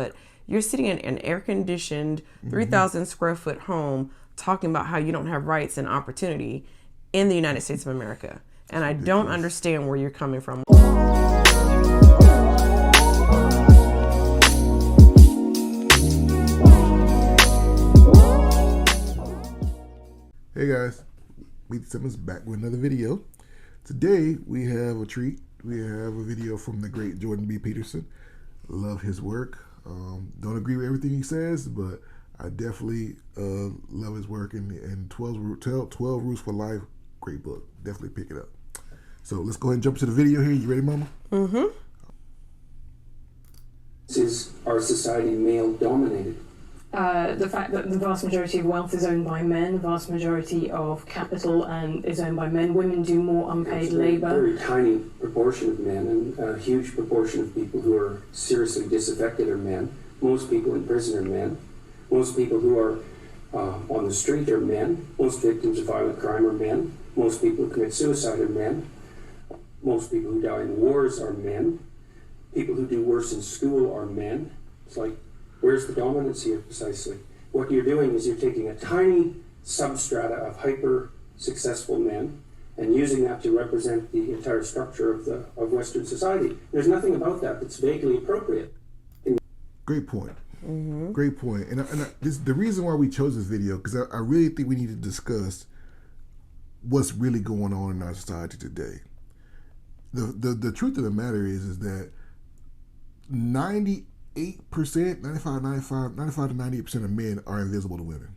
But you're sitting in an air-conditioned 3,000 square foot home talking about how you don't have rights and opportunity in the United States of America. And I don't understand where you're coming from. Hey guys, Meet Simmons back with another video. Today we have a treat. We have a video from the great Jordan B. Peterson. Love his work. Don't agree with everything he says, but I definitely love his work. And 12 Rules for Life, great book. Definitely pick it up. So let's go ahead and jump to the video here. You ready, Mama? Mm-hmm. Is our society male dominated? The fact that the vast majority of wealth is owned by men, the vast majority of capital is owned by men. Women do more unpaid labour. A very tiny proportion of men, and a huge proportion of people who are seriously disaffected are men. Most people in prison are men. Most people who are on the street are men. Most victims of violent crime are men. Most people who commit suicide are men. Most people who die in wars are men. People who do worse in school are men. It's like, where's the dominance here precisely? What you're doing is you're taking a tiny substrata of hyper-successful men and using that to represent the entire structure of Western society. There's nothing about that that's vaguely appropriate. Great point. Mm-hmm. Great point. And the reason why we chose this video, because I really think we need to discuss what's really going on in our society today. The truth of the matter is that 98%, 95 to 98% of men are invisible to women.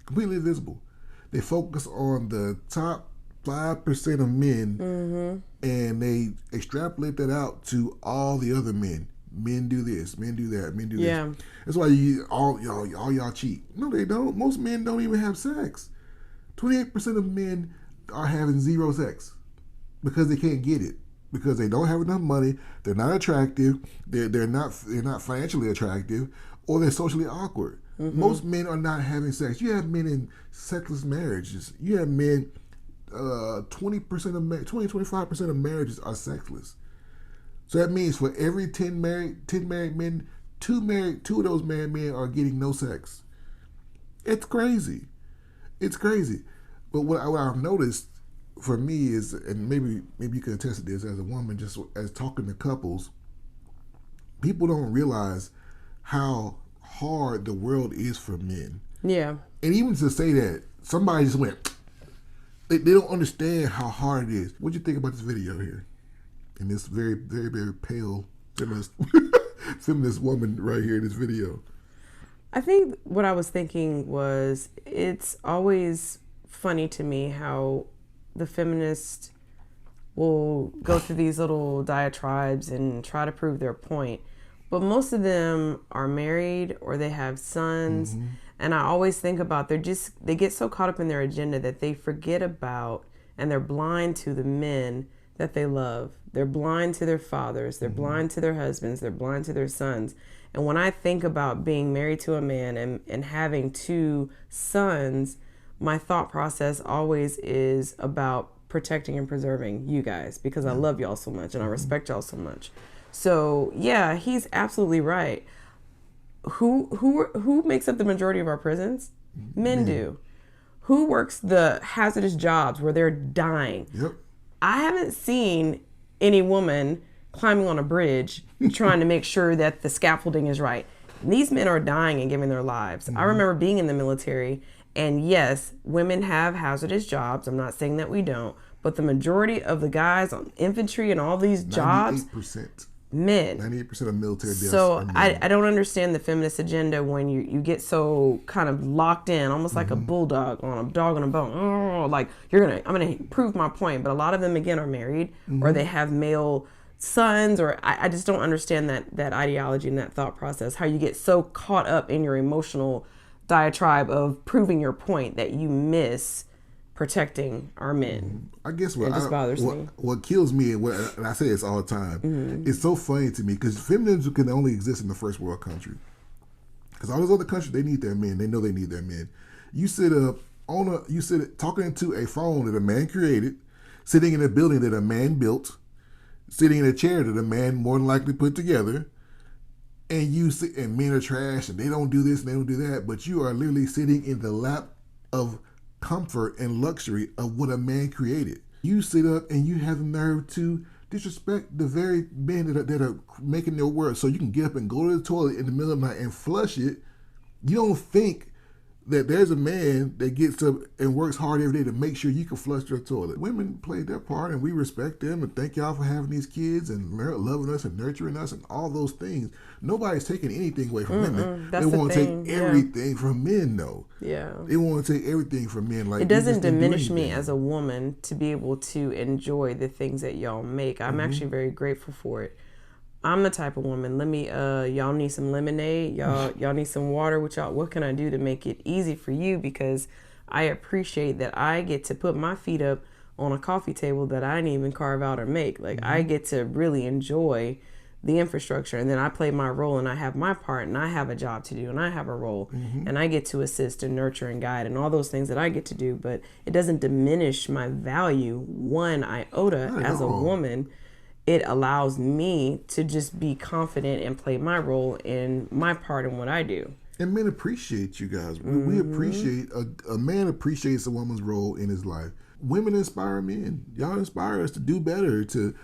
Completely invisible. They focus on the top 5% of men, and they extrapolate that out to all the other men. Men do this, men do that, men do this. That's why all y'all cheat. No, they don't. Most men don't even have sex. 28% of men are having zero sex because they can't get it. Because they don't have enough money, they're not attractive, they're not financially attractive, or they're socially awkward. Mm-hmm. Most men are not having sex. You have men in sexless marriages. You have men, 25% of marriages are sexless. So that means for every 10 married men, two of those married men are getting no sex. It's crazy. It's crazy. But what I've noticed for me is, and maybe you can attest to this as a woman, just as talking to couples, people don't realize how hard the world is for men. Yeah. And even to say that, somebody just went, they don't understand how hard it is. What do you think about this video here? And this very, very, very pale feminist woman right here in this video. I think what I was thinking was, it's always funny to me how the feminists will go through these little diatribes and try to prove their point. But most of them are married or they have sons. Mm-hmm. And I always think about, they get so caught up in their agenda that they forget about, and they're blind to the men that they love. They're blind to their fathers. They're blind to their husbands. They're blind to their sons. And when I think about being married to a man and having two sons, my thought process always is about protecting and preserving you guys, because I love y'all so much and I respect y'all so much. So yeah, he's absolutely right. Who makes up the majority of our prisons? Men do. Who works the hazardous jobs where they're dying? Yep. I haven't seen any woman climbing on a bridge trying to make sure that the scaffolding is right. These men are dying and giving their lives. I remember being in the military. And yes, women have hazardous jobs. I'm not saying that we don't, but the majority of the guys on infantry and all these jobs, 98%. Men. 98% of military deaths. So I don't understand the feminist agenda when you get so kind of locked in, almost like a bulldog on a dog on a bone. Oh, like I'm gonna prove my point. But a lot of them again are married or they have male sons, or I just don't understand that ideology and that thought process. How you get so caught up in your emotional diatribe of proving your point that you miss protecting our men. I guess it just bothers me. What kills me, and I say this all the time, it's so funny to me because feminism can only exist in the first world country. Because all those other countries, they need their men. They know they need their men. You sit talking to a phone that a man created, sitting in a building that a man built, sitting in a chair that a man more than likely put together, and you sit, and men are trash and they don't do this and they don't do that, but you are literally sitting in the lap of comfort and luxury of what a man created. You sit up and you have the nerve to disrespect the very men that are making their work, so you can get up and go to the toilet in the middle of the night and flush it. You don't think that there's a man that gets up and works hard every day to make sure you can flush their toilet. Women play their part, and we respect them, and thank y'all for having these kids and loving us and nurturing us and all those things. Nobody's taking anything away from women. They want to take everything from men, though. Yeah. They want to take everything from men. Like, it doesn't diminish me as a woman to be able to enjoy the things that y'all make. I'm actually very grateful for it. I'm the type of woman. Let me, y'all need some lemonade. Y'all need some water. What can I do to make it easy for you? Because I appreciate that I get to put my feet up on a coffee table that I didn't even carve out or make. Like, I get to really enjoy the infrastructure, and then I play my role, and I have my part, and I have a job to do, and I have a role, and I get to assist and nurture and guide and all those things that I get to do. But it doesn't diminish my value one iota as a woman. It allows me to just be confident and play my role in my part in what I do. And men appreciate you guys. We appreciate, a man appreciates a woman's role in his life. Women inspire men. Y'all inspire us to do better, to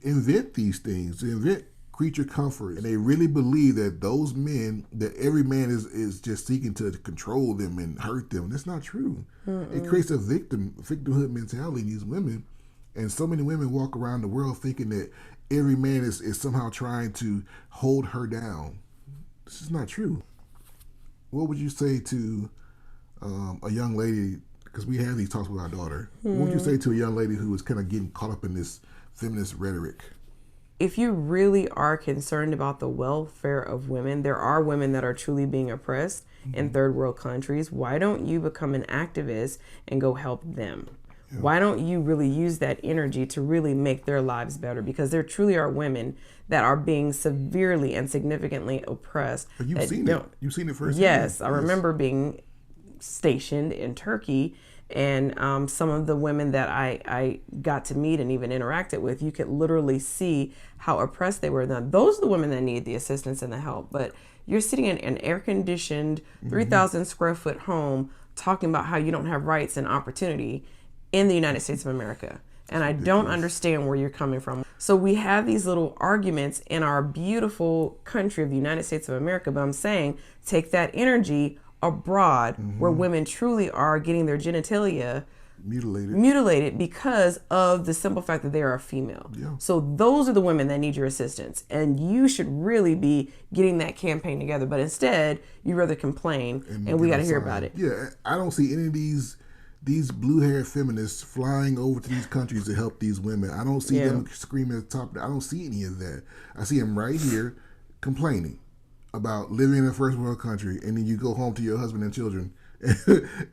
invent these things, to invent creature comforts. And they really believe that those men, that every man is just seeking to control them and hurt them. That's not true. It creates a victimhood mentality in these women. And so many women walk around the world thinking that every man is somehow trying to hold her down. This is not true. What would you say to a young lady, because we have these talks with our daughter, what would you say to a young lady who is kind of getting caught up in this feminist rhetoric? If you really are concerned about the welfare of women, there are women that are truly being oppressed in third world countries. Why don't you become an activist and go help them? Why don't you really use that energy to really make their lives better? Because there truly are women that are being severely and significantly oppressed. But you've seen it. You've seen it firsthand. Yes, I remember being stationed in Turkey, and some of the women that I got to meet and even interacted with, you could literally see how oppressed they were. Now, those are the women that need the assistance and the help. But you're sitting in an air-conditioned 3,000 square foot home talking about how you don't have rights and opportunity in the United States of America. And I don't understand where you're coming from. So we have these little arguments in our beautiful country of the United States of America, but I'm saying take that energy abroad where women truly are getting their genitalia mutilated because of the simple fact that they are a female. So those are the women that need your assistance, and you should really be getting that campaign together. But instead, you rather complain, and we got to hear about it. Yeah, I don't see any of these blue-haired feminists flying over to these countries to help these women. I don't see them screaming at the top. I don't see any of that. I see them right here complaining about living in a first world country, and then you go home to your husband and children,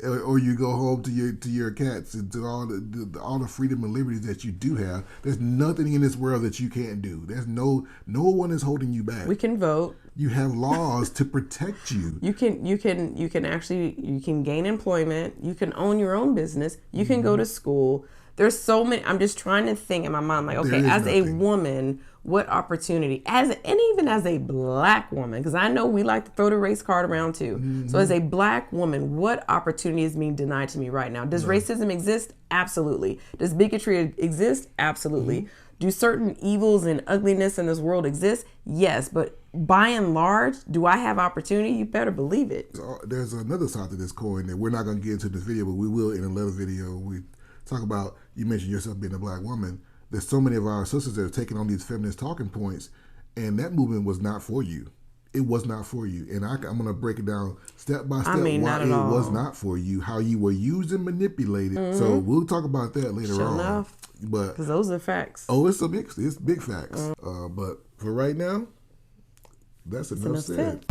or you go home to your cats and to all the freedom and liberties that you do have. There's nothing in this world that you can't do. There's no one is holding you back. We can vote. You have laws to protect you. You can gain employment. You can own your own business. You can go to school. There's so many. I'm just trying to think in my mind, like, okay, as a woman, what opportunity, and even as a black woman, because I know we like to throw the race card around too. So as a black woman, what opportunity is being denied to me right now? Does racism exist? Absolutely. Does bigotry exist? Absolutely. Do certain evils and ugliness in this world exist? Yes, but by and large, do I have opportunity? You better believe it. So there's another side to this coin that we're not going to get into this video, but we will in another video. We talk about, you mentioned yourself being a black woman. There's so many of our sisters that are taking on these feminist talking points, and that movement was not for you. It was not for you. And I'm going to break it down step by step why it was not for you, how you were used and manipulated. So we'll talk about that later on. Enough. But because those are facts. Oh, it's big facts. But for right now, that's enough said.